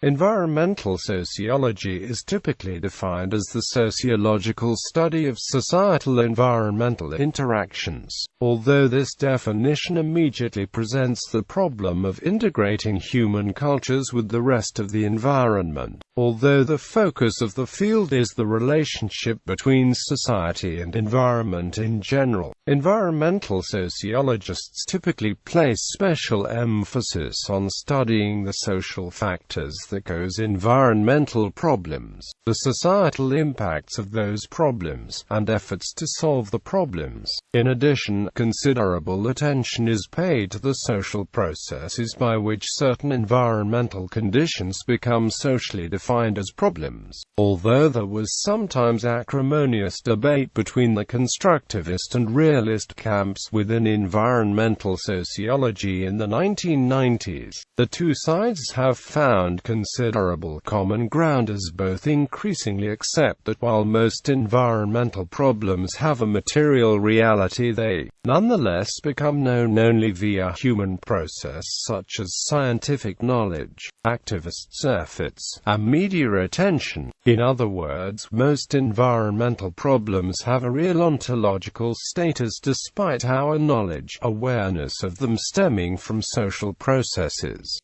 Environmental sociology is typically defined as the sociological study of societal-environmental interactions, although this definition immediately presents the problem of integrating human cultures with the rest of the environment. Although the focus of the field is the relationship between society and environment in general, environmental sociologists typically place special emphasis on studying the social factors that cause environmental problems, the societal impacts of those problems, and efforts to solve the problems. In addition, considerable attention is paid to the social processes by which certain environmental conditions become socially defined as problems. Although there was sometimes acrimonious debate between the constructivist and realist camps within environmental sociology in the 1990s, the two sides have found considerable common ground as both increasingly accept that while most environmental problems have a material reality, they nonetheless become known only via human process such as scientific knowledge, activists' efforts, and media attention. In other words, most environmental problems have a real ontological status despite our awareness of them stemming from social processes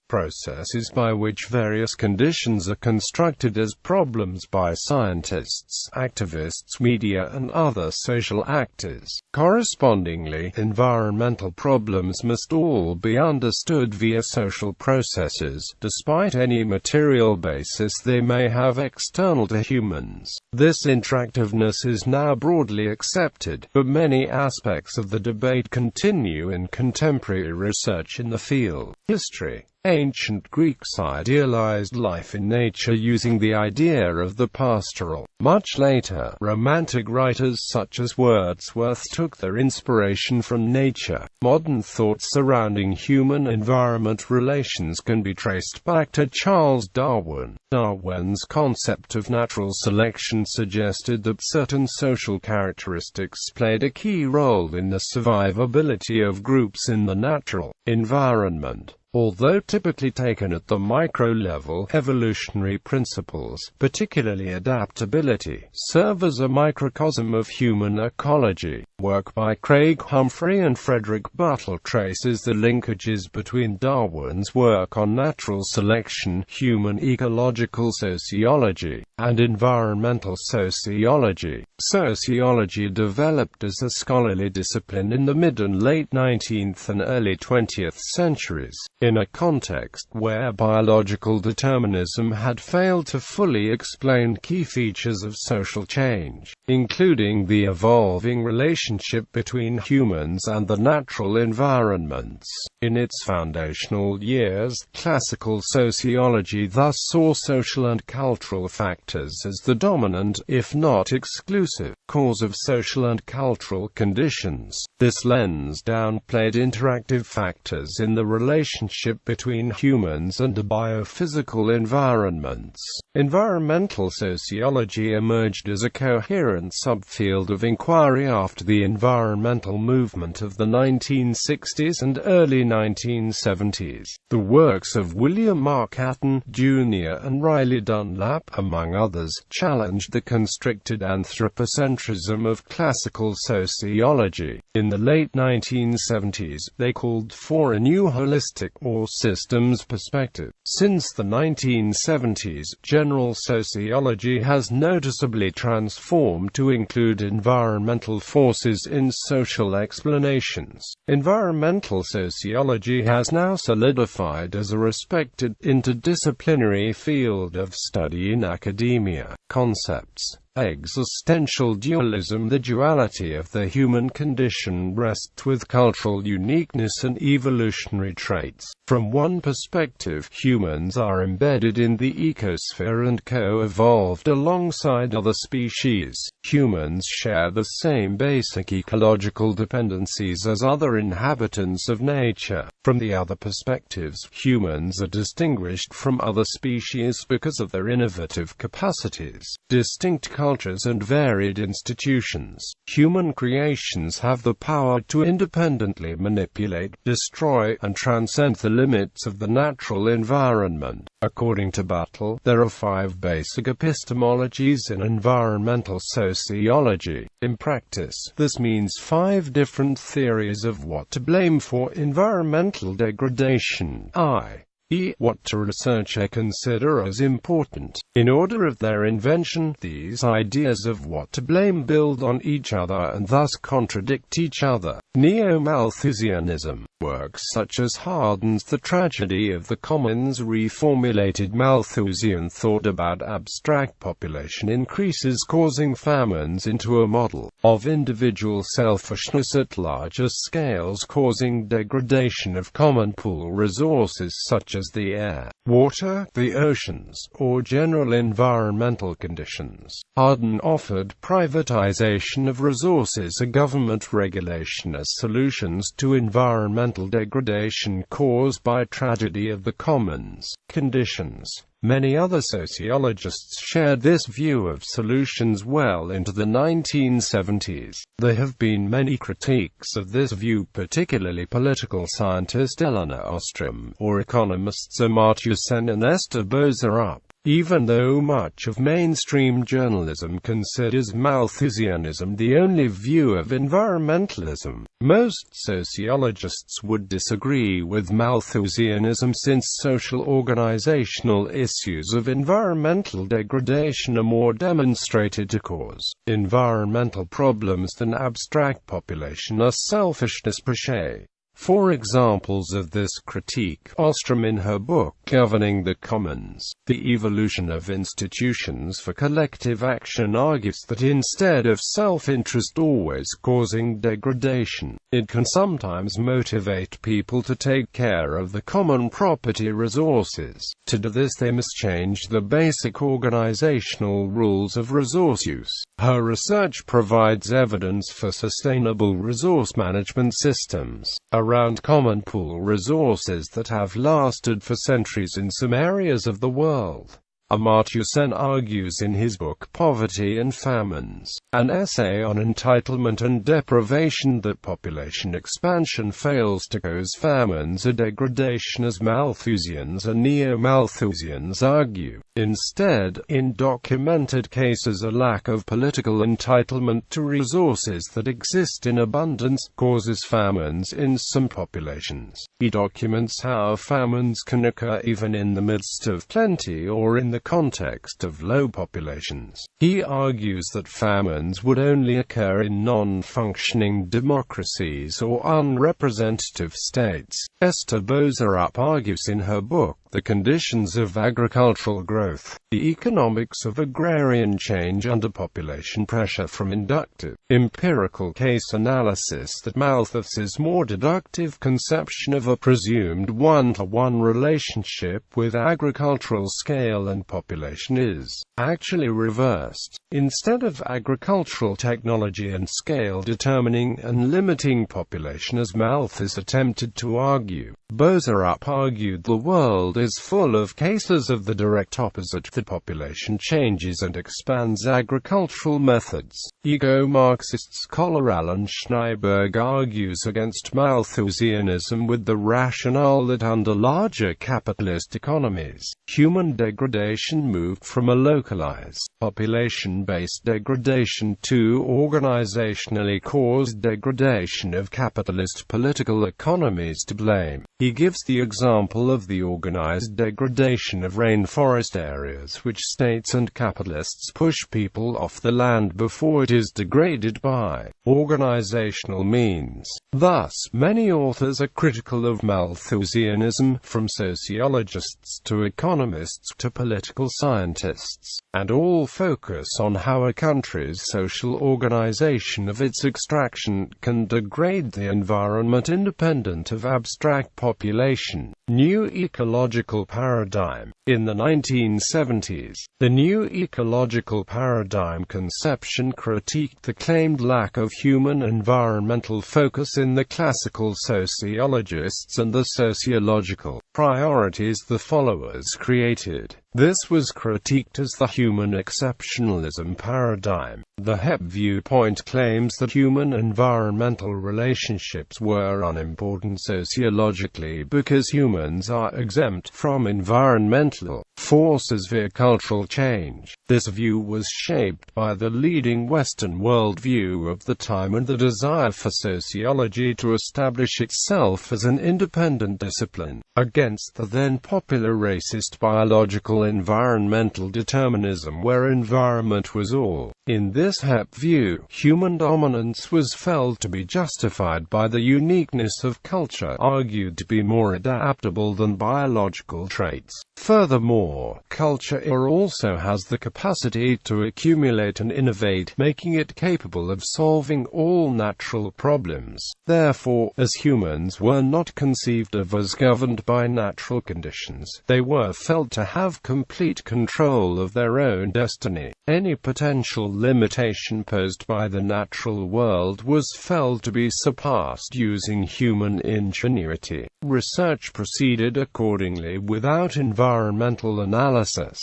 by which various conditions are constructed as problems by scientists, activists, media, and other social actors. Correspondingly, environmental problems must all be understood via social processes, despite any material basis they may have external to humans. This interactiveness is now broadly accepted, but many aspects of the debate continue in contemporary research in the field. History. Ancient Greeks idealized life in nature using the idea of the pastoral. Much later, Romantic writers such as Wordsworth took their inspiration from nature. Modern thought surrounding human-environment relations can be traced back to Charles Darwin. Darwin's concept of natural selection suggested that certain social characteristics played a key role in the survivability of groups in the natural environment. Although typically taken at the micro level, evolutionary principles, particularly adaptability, serve as a microcosm of human ecology. Work by Craig Humphrey and Frederick Buttle traces the linkages between Darwin's work on natural selection, human ecological sociology, and environmental sociology. Sociology developed as a scholarly discipline in the mid and late 19th and early 20th centuries, in a context where biological determinism had failed to fully explain key features of social change, including the evolving relationship between humans and the natural environments. In its foundational years, classical sociology thus saw social and cultural factors as the dominant, if not exclusive, cause of social and cultural conditions. This lens downplayed interactive factors in the relationship between humans and biophysical environments. Environmental sociology emerged as a coherent subfield of inquiry after the environmental movement of the 1960s and early 1970s. The works of William R. Catton, Jr. and Riley Dunlap, among others, challenged the constricted anthropocentrism of classical sociology. In the late 1970s, they called for a new holistic or systems perspective. Since the 1970s, general sociology has noticeably transformed to include environmental forces in social explanations. Environmental sociology has now solidified as a respected, interdisciplinary field of study in academia. Concepts. Existential dualism. The duality of the human condition rests with cultural uniqueness and evolutionary traits. From one perspective, humans are embedded in the ecosphere and co-evolved alongside other species. Humans share the same basic ecological dependencies as other inhabitants of nature. From the other perspectives, humans are distinguished from other species because of their innovative capacities. Distinct cultures and varied institutions. Human creations have the power to independently manipulate, destroy, and transcend the limits of the natural environment. According to Battle, there are 5 basic epistemologies in environmental sociology. In practice, this means 5 different theories of what to blame for environmental degradation, i.e., what to researcher consider as important. In order of their invention, these ideas of what to blame build on each other and thus contradict each other. Neo-Malthusianism. Works such as Harden's The Tragedy of the Commons reformulated Malthusian thought about abstract population increases causing famines into a model of individual selfishness at larger scales causing degradation of common pool resources such as the air, water, the oceans, or general environmental conditions. Harden offered privatization of resources and government regulation as solutions to environmental degradation caused by tragedy of the commons conditions. Many other sociologists shared this view of solutions well into the 1970s. There have been many critiques of this view, particularly political scientist Elinor Ostrom, or economists Amartya Sen and Esther Boserup. Even though much of mainstream journalism considers Malthusianism the only view of environmentalism, most sociologists would disagree with Malthusianism since social organizational issues of environmental degradation are more demonstrated to cause environmental problems than abstract population or selfishness per se. For examples of this critique, Ostrom in her book Governing the Commons, The Evolution of Institutions for Collective Action argues that instead of self-interest always causing degradation, it can sometimes motivate people to take care of the common property resources. To do this they must change the basic organizational rules of resource use. Her research provides evidence for sustainable resource management systems around common pool resources that have lasted for centuries in some areas of the world. Amartya Sen argues in his book Poverty and Famines, an essay on entitlement and deprivation, that population expansion fails to cause famines or degradation as Malthusians and Neo-Malthusians argue. Instead, in documented cases, a lack of political entitlement to resources that exist in abundance causes famines in some populations. He documents how famines can occur even in the midst of plenty or in the context of low populations. He argues that famines would only occur in non-functioning democracies or unrepresentative states. Esther Boserup argues in her book The Conditions of Agricultural Growth, the economics of agrarian change under population pressure from inductive, empirical case analysis, that Malthus's more deductive conception of a presumed one-to-one relationship with agricultural scale and population is actually reversed. Instead of agricultural technology and scale determining and limiting population as Malthus attempted to argue, Boserup argued the world is full of cases of the direct opposite, that population changes and expands agricultural methods. Ego-Marxists Collarel and Schneiberg argues against Malthusianism with the rationale that under larger capitalist economies, human degradation moved from a localized, population-based degradation to organizationally caused degradation of capitalist political economies to blame. He gives the example of the organized degradation of rainforest areas, which states and capitalists push people off the land before it is degraded by organizational means. Thus, many authors are critical of Malthusianism, from sociologists to economists to political scientists, and all focus on how a country's social organization of its extraction can degrade the environment independent of abstract population. New ecological paradigm. In the 1970s, the new ecological paradigm conception critiqued the claimed lack of human environmental focus in the classical sociologists and the sociological priorities the followers created. This was critiqued as the human exceptionalism paradigm. The HEP viewpoint claims that human-environmental relationships were unimportant sociologically because humans are exempt from environmental forces via cultural change. This view was shaped by the leading Western worldview of the time and the desire for sociology to establish itself as an independent discipline, against the then popular racist biological environmental determinism where environment was all. In this HEP view, human dominance was felt to be justified by the uniqueness of culture, argued to be more adaptable than biological traits. Furthermore, culture also has the capacity to accumulate and innovate, making it capable of solving all natural problems. Therefore, as humans were not conceived of as governed by natural conditions, they were felt to have complete control of their own destiny. Any potential limitation posed by the natural world was felt to be surpassed using human ingenuity. Research proceeded accordingly without environmental analysis.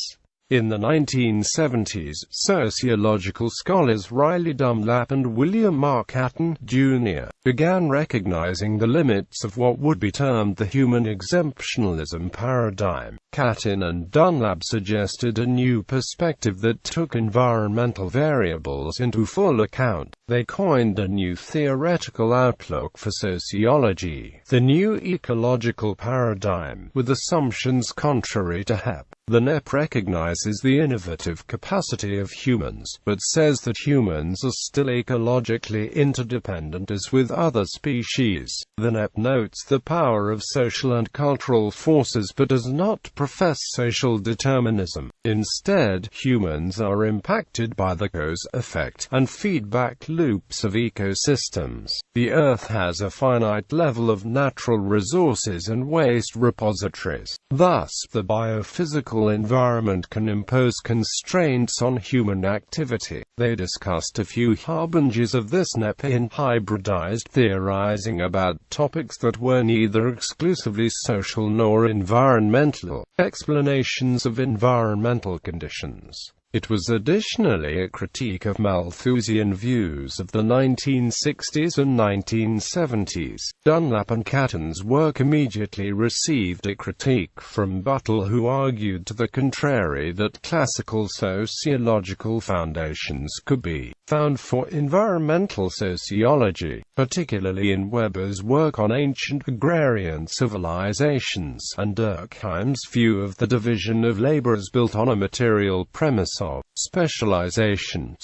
In the 1970s, sociological scholars Riley Dunlap and William Mark Catton, Jr. began recognizing the limits of what would be termed the human exceptionalism paradigm. Catton and Dunlap suggested a new perspective that took environmental variables into full account. They coined a new theoretical outlook for sociology, the new ecological paradigm, with assumptions contrary to HEP. The NEP recognizes the innovative capacity of humans, but says that humans are still ecologically interdependent as with other species. The NEP notes the power of social and cultural forces but does not profess social determinism. Instead, humans are impacted by the cause, effect, and feedback loops of ecosystems. The Earth has a finite level of natural resources and waste repositories. Thus, the biophysical environment can impose constraints on human activity. They discussed a few harbingers of this NEP in hybridized theorizing about topics that were neither exclusively social nor environmental. Explanations of environmental conditions. It was additionally a critique of Malthusian views of the 1960s and 1970s. Dunlap and Catton's work immediately received a critique from Buttle, who argued to the contrary that classical sociological foundations could be found for environmental sociology, particularly in Weber's work on ancient agrarian civilizations, and Durkheim's view of the division of labor as built on a material premise of specialization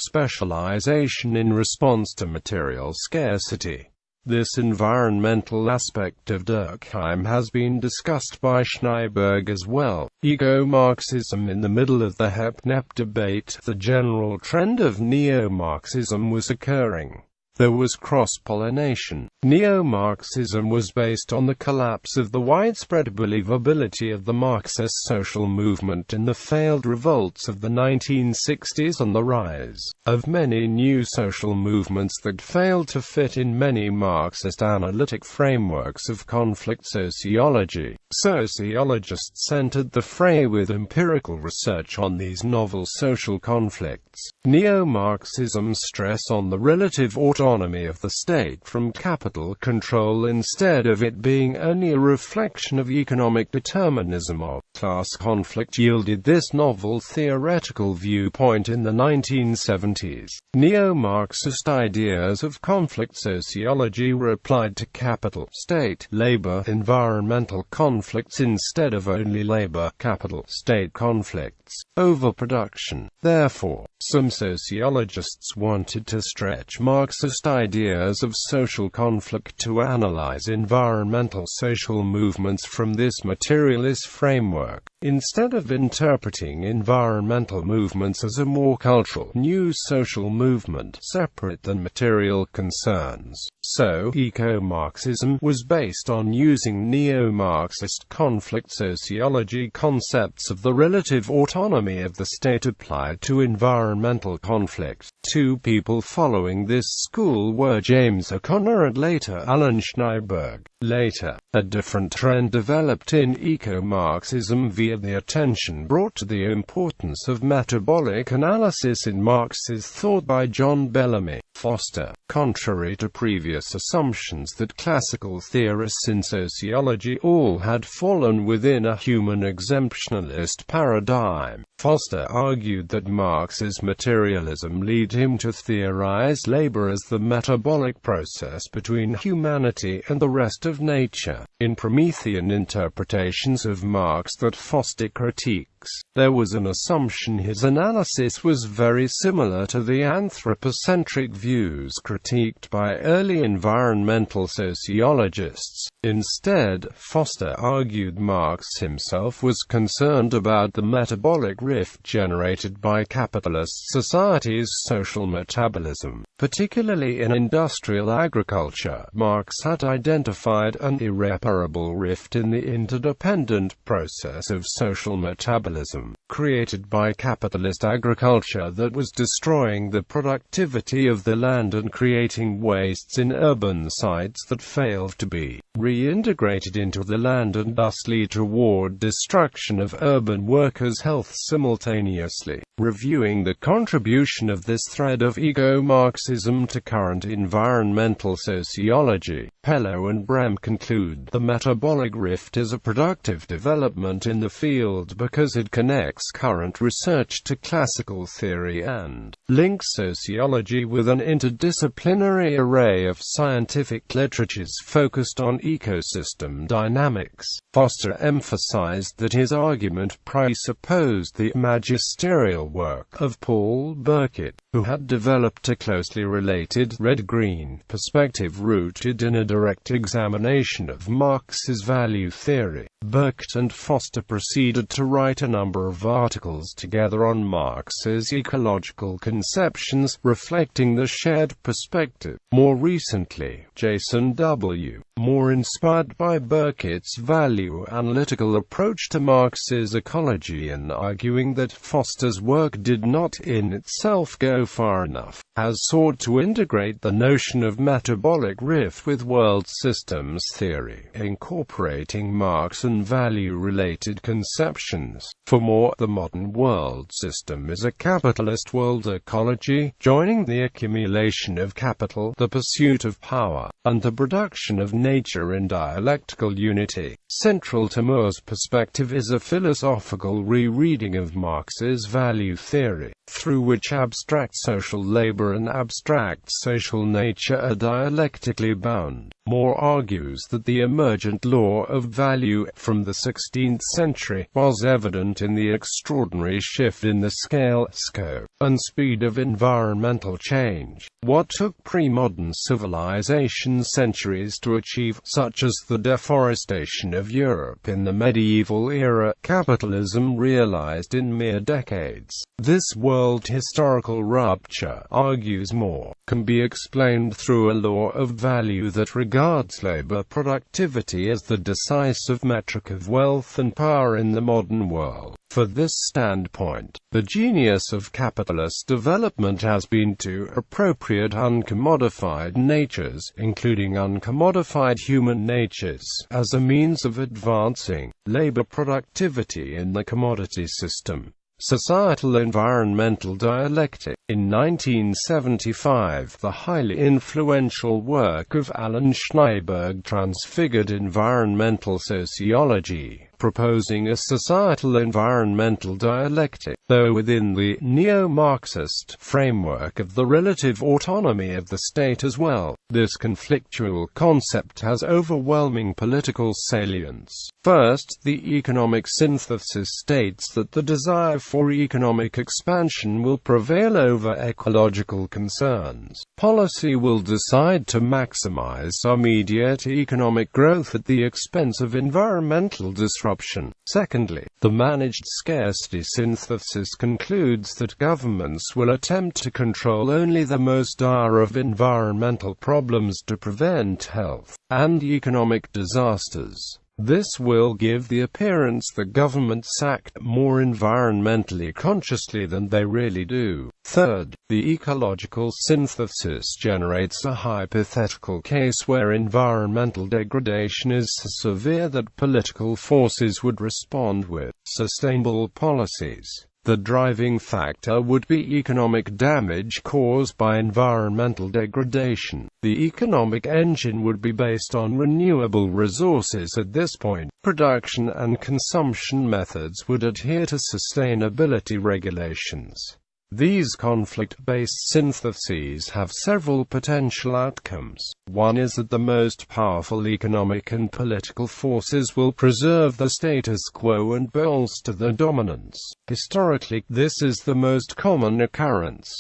in response to material scarcity. This environmental aspect of Durkheim has been discussed by Schneeberg as well. Eco-Marxism. In the middle of the HEP-NEP debate, the general trend of neo-Marxism was occurring. There was cross-pollination. Neo-Marxism was based on the collapse of the widespread believability of the Marxist social movement in the failed revolts of the 1960s and the rise of many new social movements that failed to fit in many Marxist analytic frameworks of conflict sociology. Sociologists entered the fray with empirical research on these novel social conflicts. Neo-Marxism's stress on the relative autonomy of the state from capital control instead of it being only a reflection of economic determinism of class conflict yielded this novel theoretical viewpoint in the 1970s. Neo-Marxist ideas of conflict sociology were applied to capital, state, labor, environmental conflicts instead of only labor, capital, state conflicts. Overproduction. Therefore, some sociologists wanted to stretch Marxist ideas of social conflict to analyze environmental social movements from this materialist framework. Instead of interpreting environmental movements as a more cultural, new social movement, separate than material concerns, So, eco-Marxism was based on using neo-Marxist conflict sociology concepts of the relative autonomy of the state applied to environmental conflict. Two people following this school were James O'Connor and later Alan Schneiberg. Later, a different trend developed in eco-Marxism via the attention brought to the importance of metabolic analysis in Marx's thought by John Bellamy Foster. Contrary to previous assumptions that classical theorists in sociology all had fallen within a human exemptionalist paradigm, Foster argued that Marx's materialism led him to theorize labor as the metabolic process between humanity and the rest of nature. In Promethean interpretations of Marx that Foster critiques, there was an assumption his analysis was very similar to the anthropocentric views critiqued by early environmental sociologists. Instead, Foster argued Marx himself was concerned about the metabolic rift generated by capitalist society's social metabolism, particularly in industrial agriculture. Marx had identified an irreparable rift in the interdependent process of social metabolism, created by capitalist agriculture that was destroying the productivity of the land and creating wastes in urban sites that failed to be reintegrated into the land and thus lead toward destruction of urban workers' health simultaneously. Reviewing the contribution of this thread of eco-Marxism to current environmental sociology, Pellow and Brehm conclude the metabolic rift is a productive development in the field because it connects current research to classical theory and links sociology with an interdisciplinary array of scientific literatures focused on ecosystem dynamics. Foster emphasized that his argument presupposed the magisterial work of Paul Burkitt, who had developed a closely related red-green perspective rooted in a direct examination of Marx's value theory. Burkitt and Foster proceeded to write a number of articles together on Marx's ecological conceptions, reflecting the shared perspective. More recently, Jason W. Moore, inspired by Burkitt's value-analytical approach to Marx's ecology and arguing that Foster's work did not in itself go far enough, has sought to integrate the notion of metabolic rift with world systems theory, incorporating Marx and value-related conceptions. For Moore, the modern world system is a capitalist world ecology, joining the accumulation of capital, the pursuit of power, and the production of nature in dialectical unity. Central to Moore's perspective is a philosophical rereading of Marx's value theory, through which abstract social labor and abstract social nature are dialectically bound. Moore argues that the emergent law of value from the 16th century was evident in the extraordinary shift in the scale, scope, and speed of environmental change. What took pre-modern civilization centuries to achieve, such as the deforestation of Europe in the medieval era, capitalism realized in mere decades. This world historical rupture, argues Moore, can be explained through a law of value that regards labor productivity as the decisive metric of wealth and power in the modern world. For this standpoint, the genius of capitalist development has been to appropriate uncommodified natures, including uncommodified human natures, as a means of advancing labor productivity in the commodity system. Societal Environmental Dialectic. In 1975, the highly influential work of Alan Schneiberg transfigured environmental sociology, proposing a societal environmental dialectic, though within the neo-Marxist framework of the relative autonomy of the state as well. This conflictual concept has overwhelming political salience. First, the economic synthesis states that the desire for economic expansion will prevail over ecological concerns. Policy will decide to maximize immediate economic growth at the expense of environmental disruption. corruption. Secondly, the managed scarcity synthesis concludes that governments will attempt to control only the most dire of environmental problems to prevent health and economic disasters. This will give the appearance that governments act more environmentally consciously than they really do. Third, the ecological synthesis generates a hypothetical case where environmental degradation is so severe that political forces would respond with sustainable policies. The driving factor would be economic damage caused by environmental degradation. The economic engine would be based on renewable resources at this point. Production and consumption methods would adhere to sustainability regulations. These conflict-based syntheses have several potential outcomes. One is that the most powerful economic and political forces will preserve the status quo and bolster the dominance. Historically, this is the most common occurrence.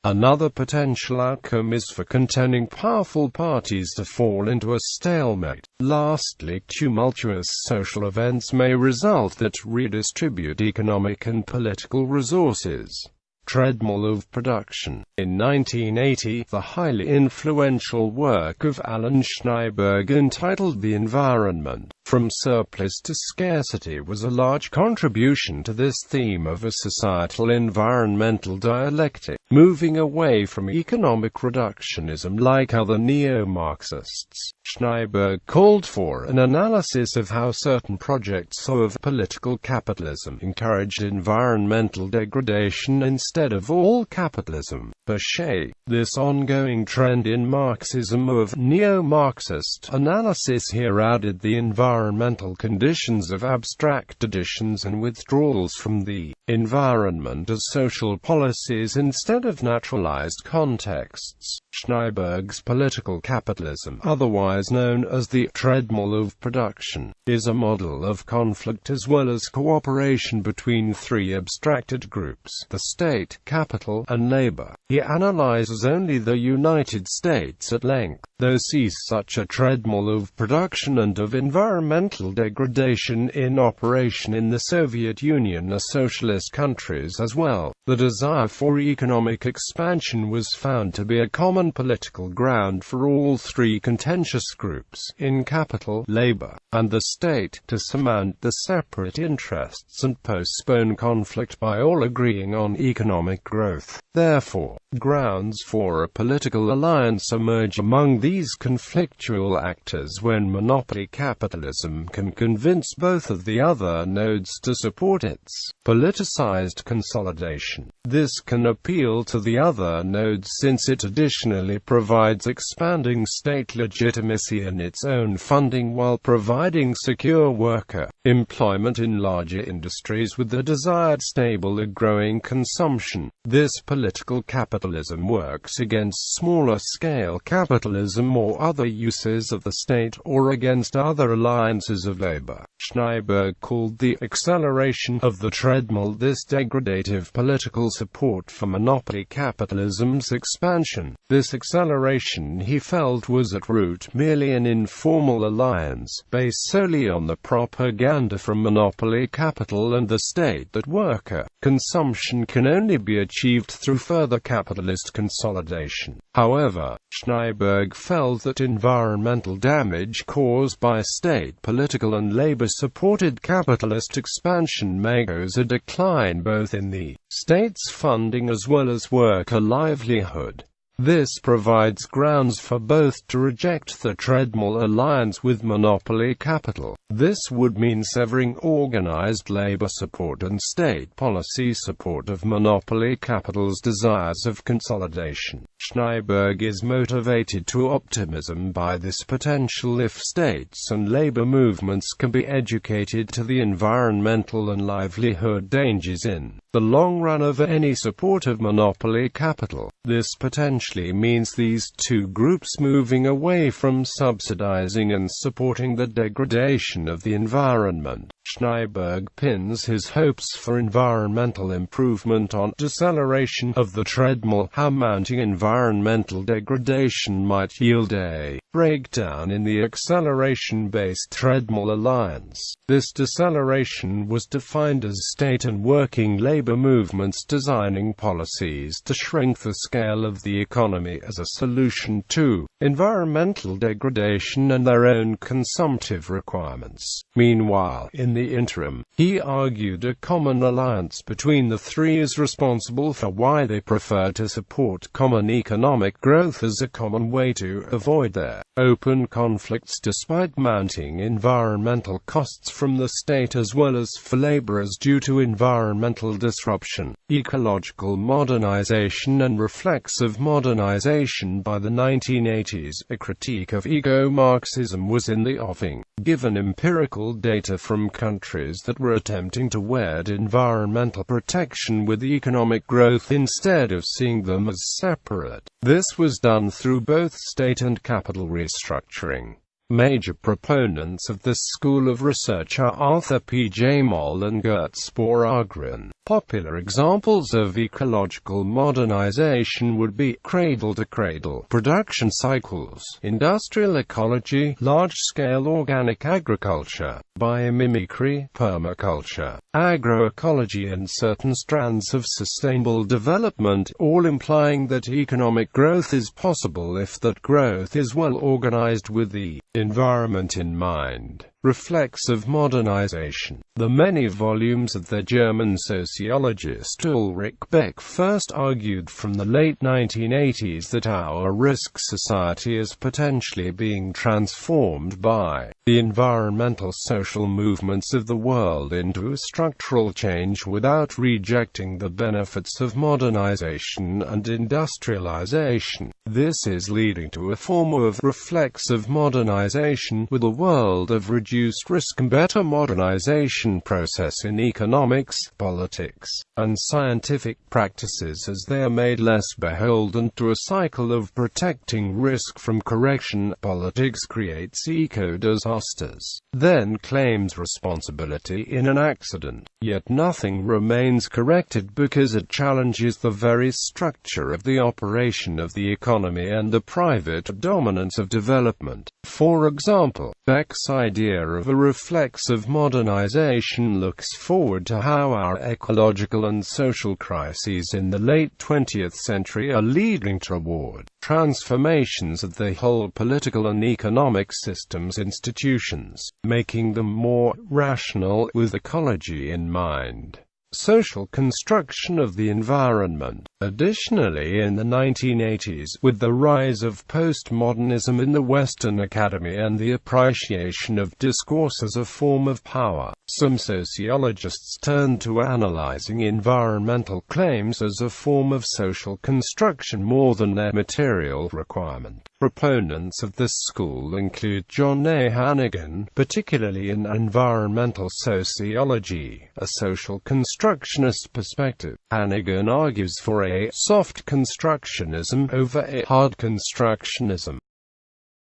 Another potential outcome is for contending powerful parties to fall into a stalemate. Lastly, tumultuous social events may result that redistribute economic and political resources. Treadmill of production. In 1980, the highly influential work of Alan Schneeberg entitled The Environment, From Surplus to Scarcity was a large contribution to this theme of a societal environmental dialectic, moving away from economic reductionism like other neo-Marxists. Schneeberg called for an analysis of how certain projects of political capitalism encouraged environmental degradation instead of all capitalism. Per se, this ongoing trend in Marxism of neo-Marxist analysis here added the environmental conditions of abstract additions and withdrawals from the environment as social policies instead of naturalized contexts. Schneeberg's political capitalism, otherwise known as the treadmill of production, is a model of conflict as well as cooperation between three abstracted groups: the state, capital, and labor. He analyzes only the United States at length, though sees such a treadmill of production and of environmental degradation in operation in the Soviet Union and socialist countries as well. The desire for economic expansion was found to be a common political ground for all three contentious groups, in capital, labor, and the state, to surmount the separate interests and postpone conflict by all agreeing on economic growth. Therefore, grounds for a political alliance emerge among these conflictual actors when monopoly capitalism can convince both of the other nodes to support its politicized consolidation. This can appeal to the other nodes since it additionally provides expanding state legitimacy in its own funding while providing secure worker employment in larger industries with the desired stable and growing consumption. This political capitalism works against smaller-scale capitalism or other uses of the state or against other alliances of labor. Schneeberg called the acceleration of the treadmill this degradative political support for monopoly capitalism's expansion. This acceleration, he felt, was at root merely an informal alliance, based solely on the propaganda from monopoly capital and the state that worker consumption can only be achieved through further capitalist consolidation. However, Schneeberg felt that environmental damage caused by state political and labor-supported capitalist expansion may cause a decline both in the state's funding as well as worker livelihood. This provides grounds for both to reject the treadmill alliance with monopoly capital. This would mean severing organized labor support and state policy support of monopoly capital's desires of consolidation. Schneeberg is motivated to optimism by this potential if states and labor movements can be educated to the environmental and livelihood dangers in the long run of any support of monopoly capital. This potentially means these two groups moving away from subsidizing and supporting the degradation of the environment. Schneeberg pins his hopes for environmental improvement on deceleration of the treadmill, how mounting environmental degradation might yield a breakdown in the acceleration-based treadmill alliance. This deceleration was defined as state and working labor movements designing policies to shrink the scale of the economy as a solution to environmental degradation and their own consumptive requirements. Meanwhile, in the interim, he argued a common alliance between the three is responsible for why they prefer to support common economic growth as a common way to avoid their open conflicts despite mounting environmental costs from the state as well as for laborers due to environmental disruption. Ecological modernization and reflexive modernization. By the 1980s, a critique of eco-Marxism was in the offing, given empirical data from countries that were attempting to wed environmental protection with economic growth instead of seeing them as separate. This was done through both state and capital restructuring. Major proponents of this school of research are Arthur P. J. Moll and Gert Spoor-Agren. Popular examples of ecological modernization would be cradle-to-cradle production cycles, industrial ecology, large-scale organic agriculture, biomimicry, permaculture, agroecology and certain strands of sustainable development, all implying that economic growth is possible if that growth is well organized with the environment in mind. Reflexive modernization. The many volumes of the German sociologist Ulrich Beck first argued from the late 1980s that our risk society is potentially being transformed by the environmental social movements of the world into a structural change without rejecting the benefits of modernization and industrialization. This is leading to a form of reflexive modernization with a world of reduced risk and better modernization process in economics, politics, and scientific practices as they are made less beholden to a cycle of protecting risk from correction. Politics creates eco-disasters, then claims responsibility in an accident, yet nothing remains corrected because it challenges the very structure of the operation of the economy and the private dominance of development. For example, Beck's idea of a reflexive modernization looks forward to how our ecological and social crises in the late 20th century are leading toward transformations of the whole political and economic systems institutions, making them more rational with ecology in mind. Social construction of the environment. Additionally, in the 1980s, with the rise of postmodernism in the Western Academy and the appreciation of discourse as a form of power, some sociologists turned to analyzing environmental claims as a form of social construction more than their material requirement. Proponents of this school include John A. Hannigan, particularly in environmental sociology, a social constructionist perspective. Hannigan argues for a soft constructionism over a hard constructionism.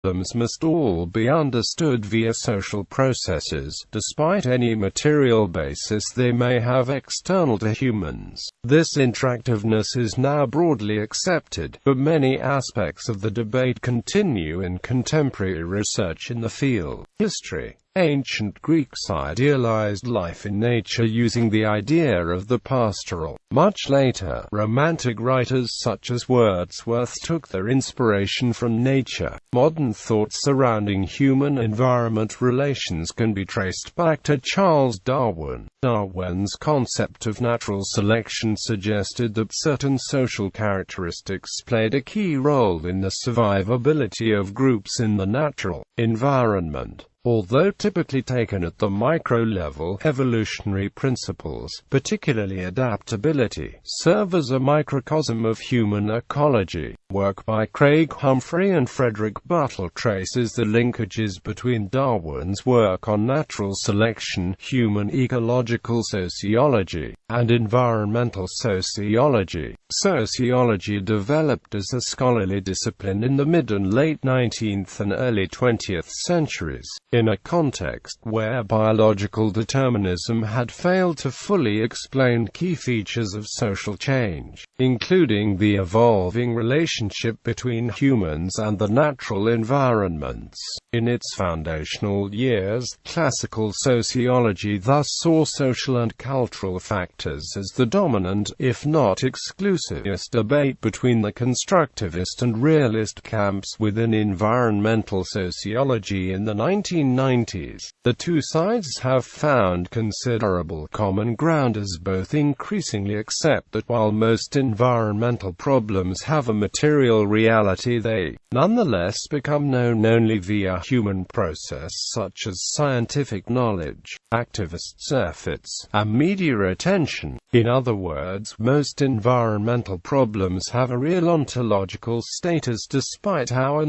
Problems must all be understood via social processes, despite any material basis they may have external to humans. This interactiveness is now broadly accepted, but many aspects of the debate continue in contemporary research in the field. History. Ancient Greeks idealized life in nature using the idea of the pastoral. Much later, Romantic writers such as Wordsworth took their inspiration from nature. Modern thought surrounding human-environment relations can be traced back to Charles Darwin. Darwin's concept of natural selection suggested that certain social characteristics played a key role in the survivability of groups in the natural environment. Although typically taken at the micro level, evolutionary principles, particularly adaptability, serve as a microcosm of human ecology. Work by Craig Humphrey and Frederick Buttle traces the linkages between Darwin's work on natural selection, human ecological sociology, and environmental sociology. Sociology developed as a scholarly discipline in the mid and late 19th and early 20th centuries, in a context where biological determinism had failed to fully explain key features of social change, including the evolving relationship between humans and the natural environments. In its foundational years, classical sociology thus saw social and cultural factors as the dominant, if not exclusivist, debate between the constructivist and realist camps. Within environmental sociology in the 1990s, the two sides have found considerable common ground as both increasingly accept that while most environmental problems have a material reality, they nonetheless become known only via human process such as scientific knowledge, activists' efforts, and media attention. In other words, most environmental problems have a real ontological status despite our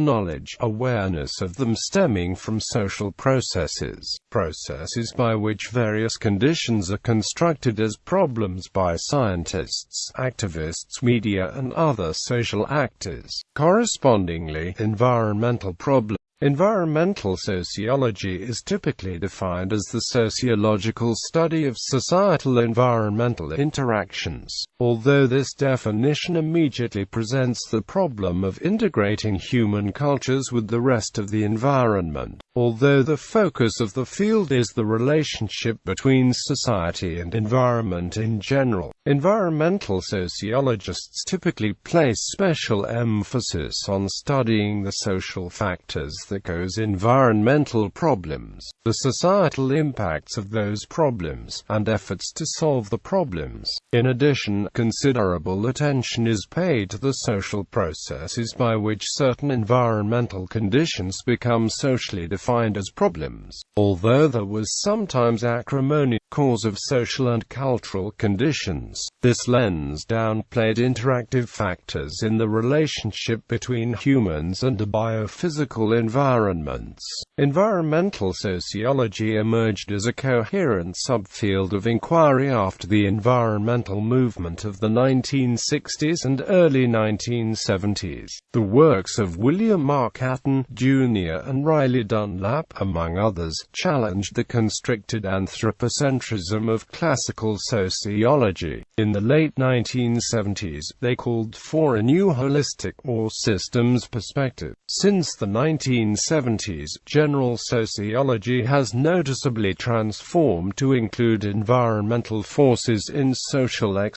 awareness of them stemming from social processes by which various conditions are constructed as problems by scientists, activists, media, and other social actors. Correspondingly, environmental sociology is typically defined as the sociological study of societal environmental interactions, although this definition immediately presents the problem of integrating human cultures with the rest of the environment. Although the focus of the field is the relationship between society and environment in general, environmental sociologists typically place special emphasis on studying the social factors that cause environmental problems, the societal impacts of those problems, and efforts to solve the problems. In addition, considerable attention is paid to the social processes by which certain environmental conditions become socially defined as problems. Although there was sometimes acrimony cause of social and cultural conditions, this lens downplayed interactive factors in the relationship between humans and biophysical environments. Environmental sociology emerged as a coherent subfield of inquiry after the environmental movement of the 1960s and early 1970s. The works of William Mark Catton, Jr. and Riley Dunlap, among others, challenged the constricted anthropocentrism of classical sociology. In the late 1970s, they called for a new holistic, or systems perspective. Since the 1970s, general sociology has noticeably transformed to include environmental forces in social